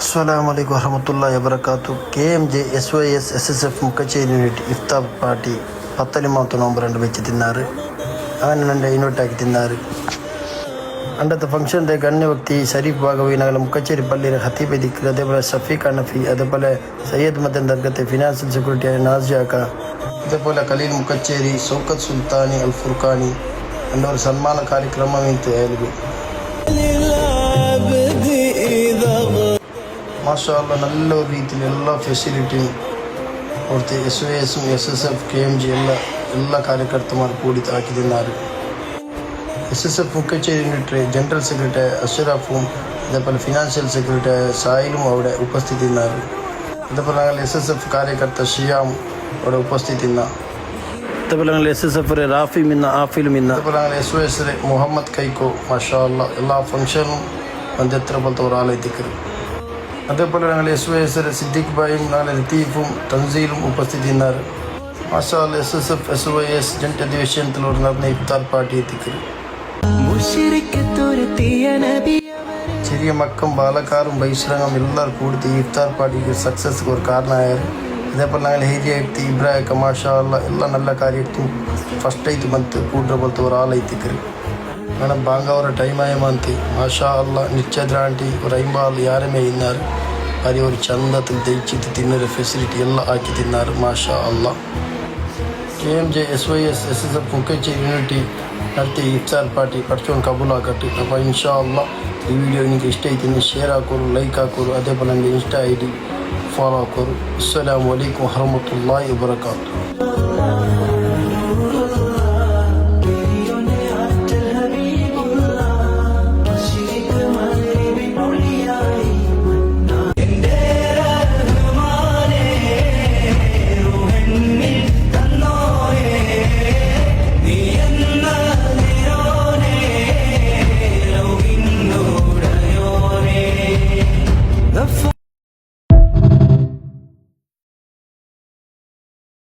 അസ്സലാമു അലൈക്കും വറഹ്മത്തുള്ളാഹി വബറകാതുഹു. KMJ SYS SSF മുക്കച്ചേരി യൂണിറ്റ് ഇഫ്താർ പാർട്ടി 19 നോമ്പ് 2 വെച്ച് തിന്നാറ് അങ്ങനെ എൻ്റെ ഇൻവൈറ്റാക്കി തിന്നാറ്. അണ്ടത്തെ ഫംഗ്ഷൻ്റെ ഗണ്യവ്യക്തി ഷരീഫ് ബാഗവി നഗരം മുക്കച്ചേരി പള്ളിയിലെ ഹത്തീബ് ദിക്ർ, അതേപോലെ ഷഫീഖ് അനഫി, അതേപോലെ സയ്യദ് മദൻ ദർഗത്തെ ഫിനാൻഷ്യൽ സെക്യൂരിറ്റിയായ നാസിയാക്ക, അതേപോലെ ಖಲೀಲ್ മുക്കച്ചേരി, സൗക്കത്ത് സുൽത്താനി, അൽ ഫുർഖാനി എന്നൊരു സന്മാന ಕಾರ್ಯಕ್ರಮ ಆಯೋಜಿಸಿದೆ. മാഷാ അല്ലാഹ് നല്ലൊരു രീതിയിൽ എല്ലാ ഫെസിലിറ്റിയും കൊടുത്ത് SYS SSF KMJ എല്ലാ കാര്യകർത്തമാർ കൂടി ആക്കി തിന്നാറ്. SSF മുക്കച്ചേരി യൂണിറ്റ് ജനറൽ സെക്രട്ടറി അഷ്റഫും അതേപോലെ ഫിനാൻഷ്യൽ സെക്രട്ടറി സായിലും അവിടെ ഉപസ്ഥിതി തിന്നാറ്. അതേപോലെ ഞങ്ങൾ SSF കാര്യകർത്ത ഷിയാം അവിടെ ഉപസ്ഥിതി തിന്ന. അതേപോലെ ഞങ്ങൾ SSF റാഫി മിന്ന ആഫിലും ഇന്ന. അതേപോലെ ഞങ്ങൾ SYS മുഹമ്മദ് കൈക്കോ മാഷാ അല്ലാഹ് എല്ലാ ഫംഗ്ഷനും പഞ്ചത്ര പോലത്തെ ഒരാളെത്തിക്കറ്. അതേപോലെ ഞങ്ങൾ SYS സിദ്ദിഖ് ഭായും ഞങ്ങൾ ലത്തീഫും തൻസീലും ഉപസ്ഥിതി നിന്നാറ്. മാഷാ അല്ലാഹ് SSF SYS ജന്റ് അധിവേശനത്തിലൂടെ നടന്ന ഇഫ്താർ പാർട്ടി എത്തിക്കറ്. ചെറിയ മക്കം ബാലക്കാരും ബൈശ്രങ്ങും എല്ലാവരും കൂടുതൽ ഈ ഇഫ്താർ പാർട്ടിക്ക് സക്സസ് ഒരു കാരണമായാറ്. അതേപോലെ ഞങ്ങൾ ഏരിയ വ്യക്തി ഇബ്രാഹിം മാഷാ അല്ലാഹ് എല്ലാ നല്ല കാര്യത്തും ഫസ്റ്റ് ആയിട്ട് ಬಂತು ಕೂಡ್ರ പോലത്തെ ഒരാളെത്തിക്കറ്. അങ്ങനെ ബാങ്കാവರ ಟೈಮಾಯ ಮಂತ್ മാഷാ അല്ലാഹ് നിശ്ചയദ്രാണ്ടി ഒരു 50 ಯಾರಮೇ ഇന്നാറ്. അത് ഒരു ചന്തത്തിൽ ദയിച്ചിട്ട് തിന്നൊരു ഫെസിലിറ്റി എല്ലാം ആക്കി തിന്നാറ്. മാഷാ അല്ലാഹ് KMJ SYS SSF മുക്കച്ചേരി യൂണിറ്റി നടത്തിയ ഇഫ്താർ പാർട്ടി പഠിച്ചോൻ കബൂലാക്കട്ടെ. അപ്പോൾ ഇൻഷാ അല്ലാഹ് ഈ വീഡിയോ നിങ്ങൾക്ക് ഇഷ്ടമായിത്തിന് ഷെയർ ആക്കോರು, ലൈക്ക് ആക്കോರು, അതേപോലെ എൻ്റെ ഇൻസ്റ്റ ID ഫോളോ ആക്കോರು. അസ്സലാമു അലൈക്കും വറഹ്മത്തുള്ളാഹി വബറകാതുഹു.